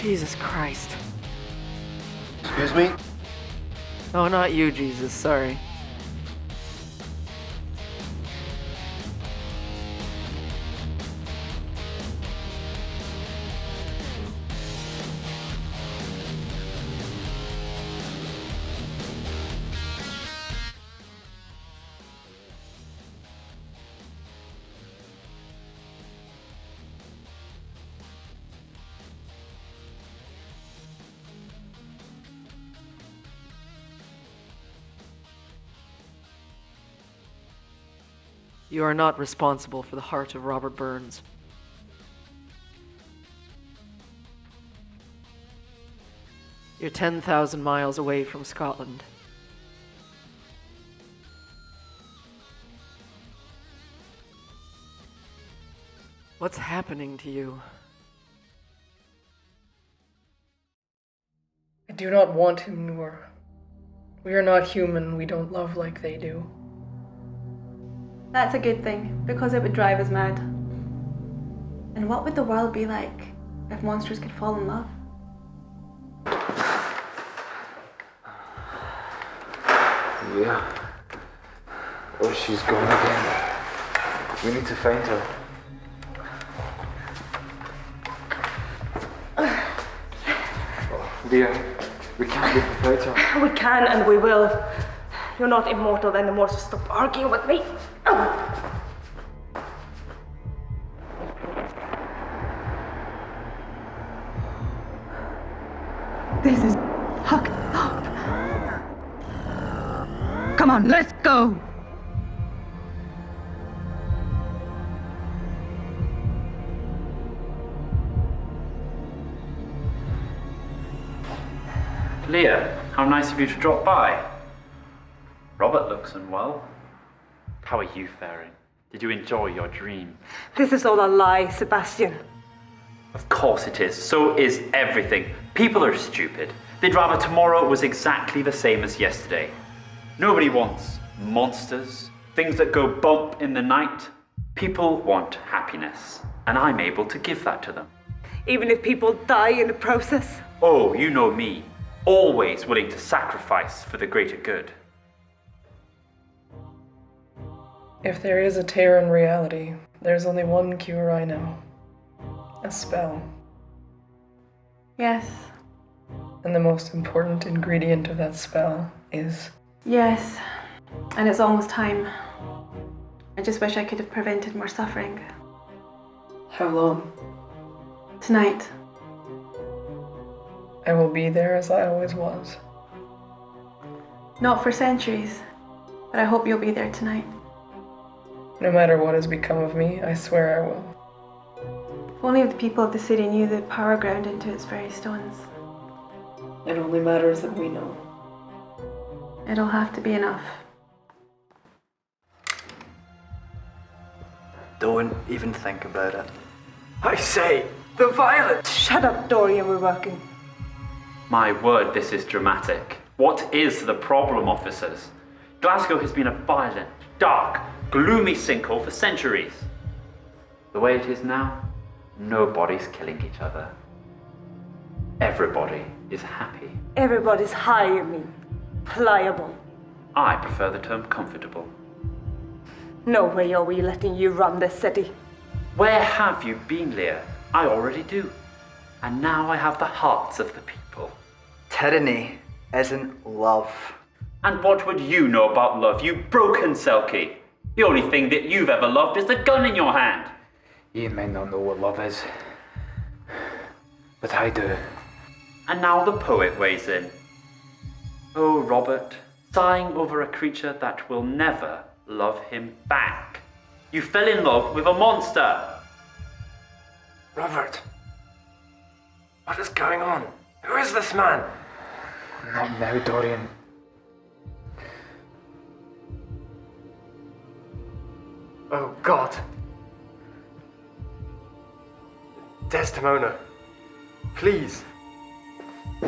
Jesus Christ. Excuse me? Oh, not you, Jesus, sorry. You are not responsible for the heart of Robert Burns. You're 10,000 miles away from Scotland. What's happening to you? I do not want him, Noor. We are not human, we don't love like they do. That's a good thing, because it would drive us mad. And what would the world be like if monsters could fall in love? Yeah. Oh, she's gone again. We need to find her. Oh, Leah, we can't live without her. We can and we will. You're not immortal anymore, so stop arguing with me. This is fucked up. Come on, let's go. Leah, how nice of you to drop by. Robert looks unwell. How are you faring? Did you enjoy your dream? This is all a lie, Sebastian. Of course it is. So is everything. People are stupid. They'd rather tomorrow was exactly the same as yesterday. Nobody wants monsters, things that go bump in the night. People want happiness, and I'm able to give that to them. Even if people die in the process? Oh, you know me. Always willing to sacrifice for the greater good. If there is a tear in reality, there's only one cure I know. A spell. Yes. And the most important ingredient of that spell is... Yes. And it's almost time. I just wish I could have prevented more suffering. How long? Tonight. I will be there as I always was. Not for centuries, but I hope you'll be there tonight. No matter what has become of me, I swear I will. If only the people of the city knew the power ground into its very stones. It only matters that we know. It'll have to be enough. Don't even think about it. I say, the violence! Shut up, Dorian, we're working. My word, this is dramatic. What is the problem, officers? Glasgow has been a violent, dark, gloomy sinkhole for centuries. The way it is now, nobody's killing each other. Everybody is happy. Everybody's high, you mean. Pliable. I prefer the term comfortable. No way are we letting you run this city. Where have you been, Leah? I already do. And now I have the hearts of the people. Tyranny isn't love. And what would you know about love, you broken selkie? The only thing that you've ever loved is the gun in your hand. You may not know what love is, but I do. And now the poet weighs in. Oh, Robert, sighing over a creature that will never love him back. You fell in love with a monster. Robert, what is going on? Who is this man? Not now, Dorian. Oh, God. Desdemona, please.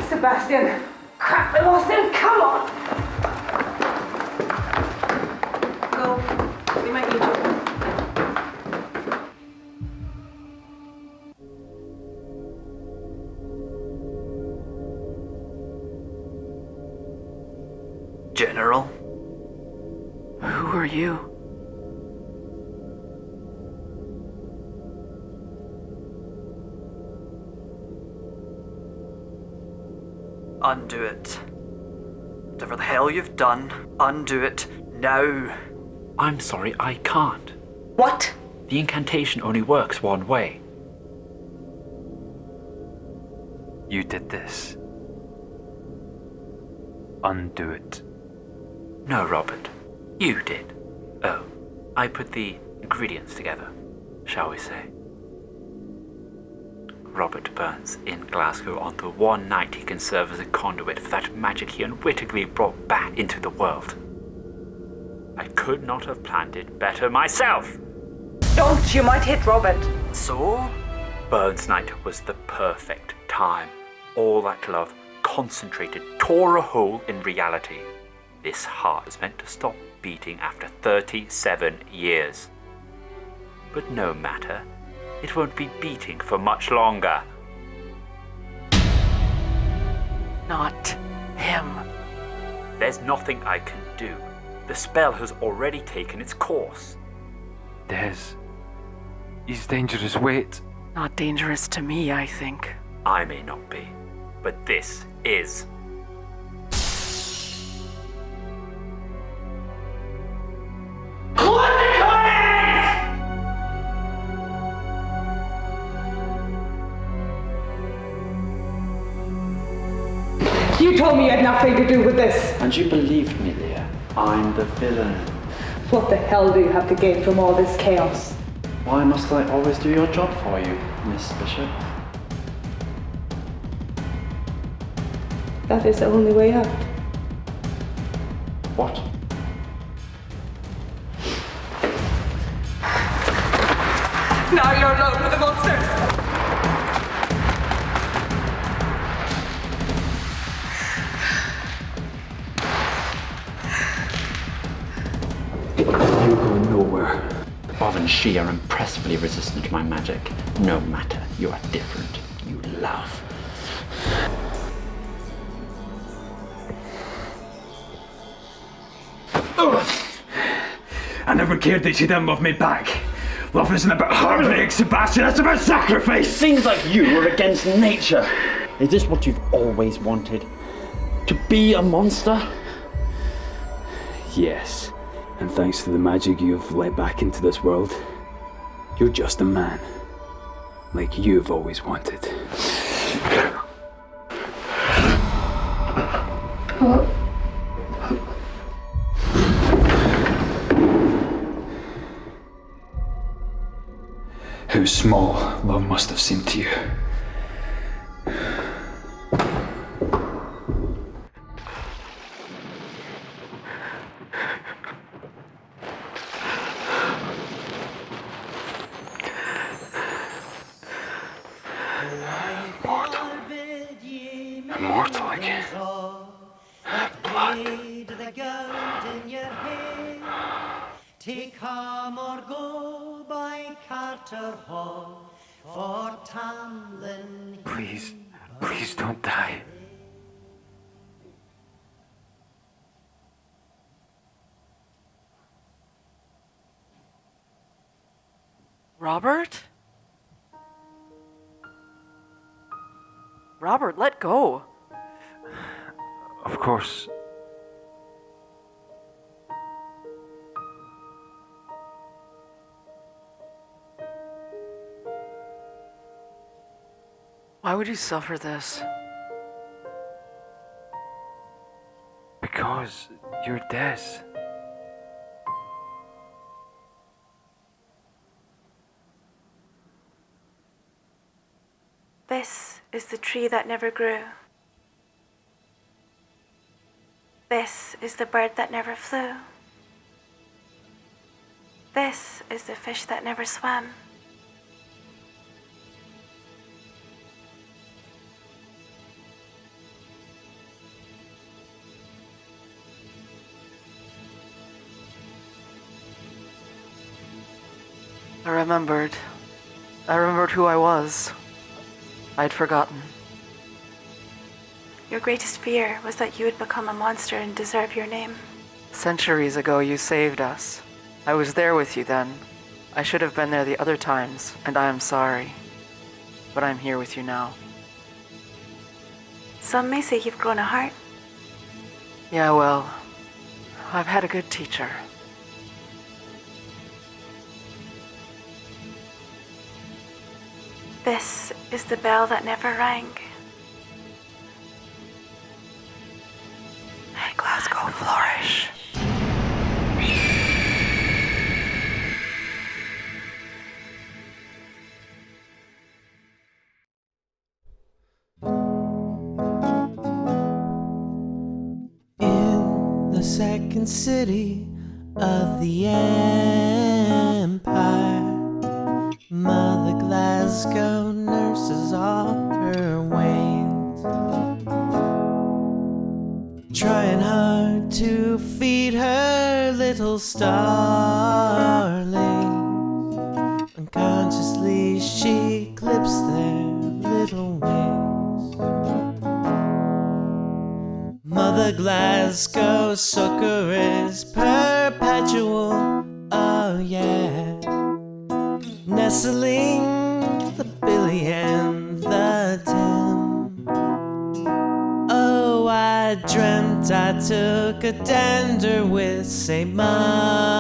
Sebastian! Crap, we lost him! Come on! Go. We might need you. General? Who are you? Undo it. Whatever the hell you've done, undo it now. I'm sorry, I can't. What? The incantation only works one way. You did this. Undo it. No, Robert. You did. Oh, I put the ingredients together, shall we say. Robert Burns in Glasgow on the one night he can serve as a conduit for that magic he unwittingly brought back into the world. I could not have planned it better myself. Don't, you might hit Robert. So? Burns night was the perfect time. All that love concentrated tore a hole in reality. This heart was meant to stop beating after 37 years. But no matter. It won't be beating for much longer. Not him. There's nothing I can do. The spell has already taken its course. Des. He's dangerous. Wait. Not dangerous to me, I think. I may not be, but this is. You told me you had nothing to do with this. And you believed me, Leah. I'm the villain. What the hell do you have to gain from all this chaos? Why must I always do your job for you, Miss Bishop? That is the only way out. What? Now you're alone with the monsters! You go nowhere. Bob and she are impressively resistant to my magic. No matter, you are different. You love. I never cared that she didn't love me back. Love isn't about heartbreak, Sebastian, it's about sacrifice! Seems like you were against nature. Is this what you've always wanted? To be a monster? Yes, and thanks to the magic you've let back into this world, you're just a man. Like you've always wanted. How small love must have seemed to you. Immortal again. Blood. Take home or go by Carter Hall for Tamlin. Please, please don't die. Robert? Robert, let go. Of course. Why would you suffer this? Because you're dead. This is the tree that never grew. This is the bird that never flew. This is the fish that never swam. I remembered. I remembered who I was. I'd forgotten. Your greatest fear was that you would become a monster and deserve your name. Centuries ago, you saved us. I was there with you then. I should have been there the other times, and I am sorry. But I'm here with you now. Some may say you've grown a heart. Yeah, well, I've had a good teacher. This is the bell that never rang. May Glasgow flourish. In the second city of the empire, Mother Glasgow nurses all her wains, trying hard to feed her little starlings. Unconsciously she clips their little wings. Mother Glasgow succor is perpetual, oh yeah. Nestling the Billy and the Tim. Oh, I dreamt I took a dander with St. Mungo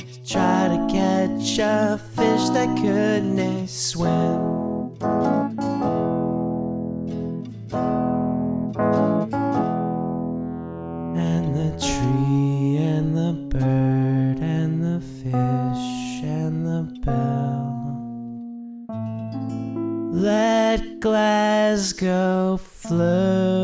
to try to catch a fish that couldn't swim. And the tree and the bird and the fish and the bell, let Glasgow flourish.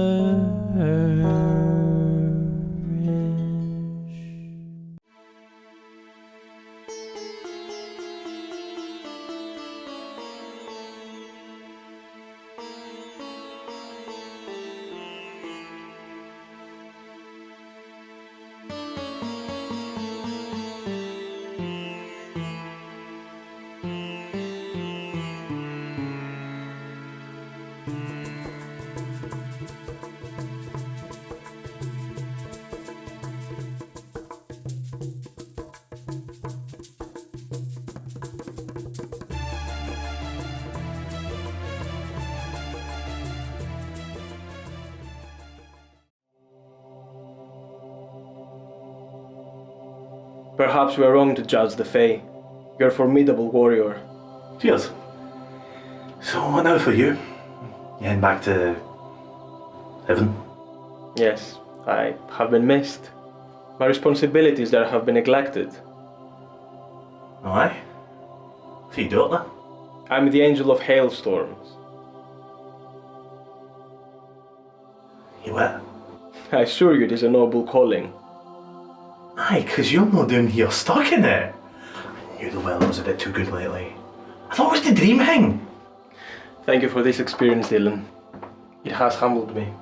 Perhaps we are wrong to judge the Fae. You're a formidable warrior. Cheers. So, what now for you? You heading back to heaven? Yes, I have been missed. My responsibilities there have been neglected. Aye? So you do it then? I'm the angel of hailstorms. You what? I assure you it is a noble calling. Aye, 'cause you're not down here stuck in it. I knew the weather was a bit too good lately. I thought it was the dream thing. Thank you for this experience, Dylan. It has humbled me.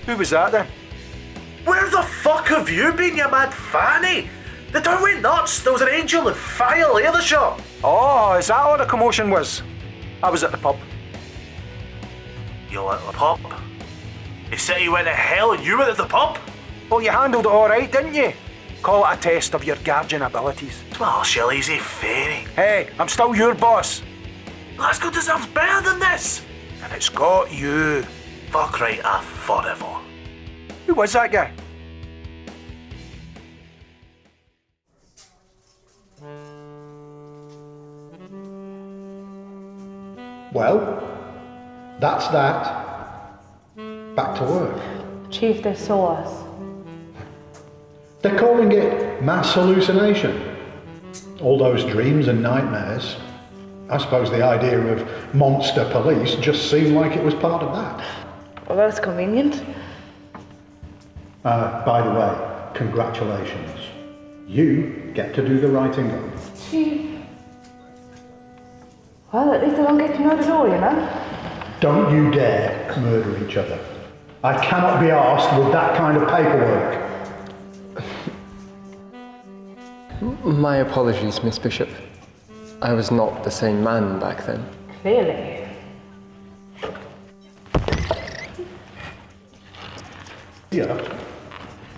Who was that then? Where the fuck have you been, you mad fanny? The town went nuts. There was an angel of fire near the shop. Oh, is that all the commotion was? I was at the pub. You're at the pub? The city went to hell and you were at the pub? Well, you handled it alright, didn't you? Call it a test of your guardian abilities. Well, Shelley's a fairy. Hey, I'm still your boss. Glasgow deserves better than this. And it's got you. Fuck right off forever. Who was that guy? Well, that's that. Back to work. Chief, they saw us. They're calling it mass hallucination. All those dreams and nightmares. I suppose the idea of monster police just seemed like it was part of that. Well, that's convenient. By the way, congratulations. You get to do the writing up. Chief. Well, at least I don't get to know the Dorian, huh? Don't you dare murder each other. I cannot be arsed with that kind of paperwork. My apologies, Miss Bishop. I was not the same man back then. Clearly. Here,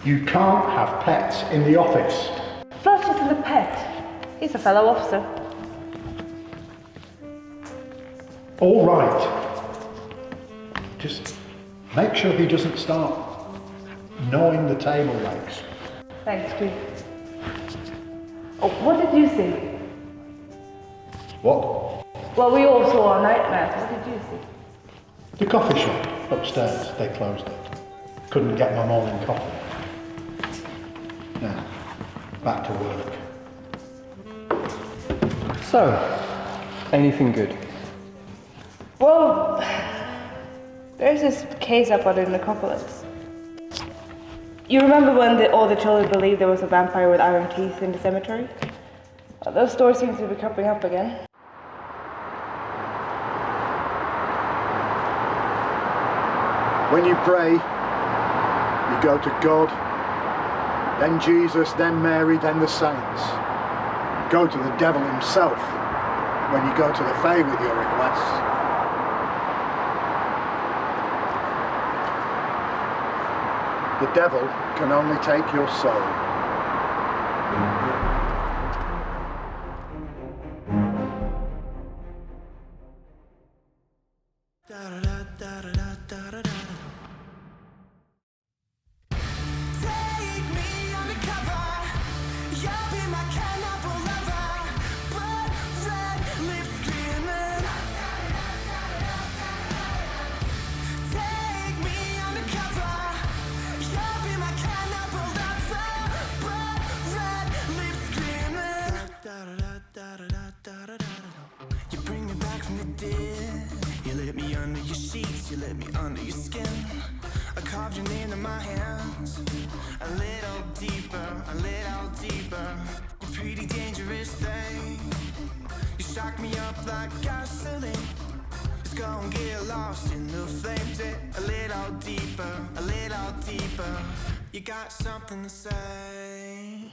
you can't have pets in the office. Flush isn't a pet. He's a fellow officer. All right. Just make sure he doesn't start gnawing the table legs. Thanks, Chief. Oh, what did you see? What? Well, we all saw our nightmares. What did you see? The coffee shop upstairs. They closed it. Couldn't get my morning coffee. Now, back to work. So, anything good? Well, there's this case up on the necropolis. You remember when all the children believed there was a vampire with iron teeth in the cemetery? Well, those stories seem to be cropping up again. When you pray, you go to God, then Jesus, then Mary, then the saints. Go to the devil himself when you go to the Fae with your requests. The devil can only take your soul. You bring me back from the dead. You let me under your sheets, you let me under your skin. I carved your name in my hands. A little deeper, a little deeper. You're a pretty dangerous thing. You shock me up like gasoline. Let's go and get lost in the flames. A little deeper, a little deeper. You got something to say.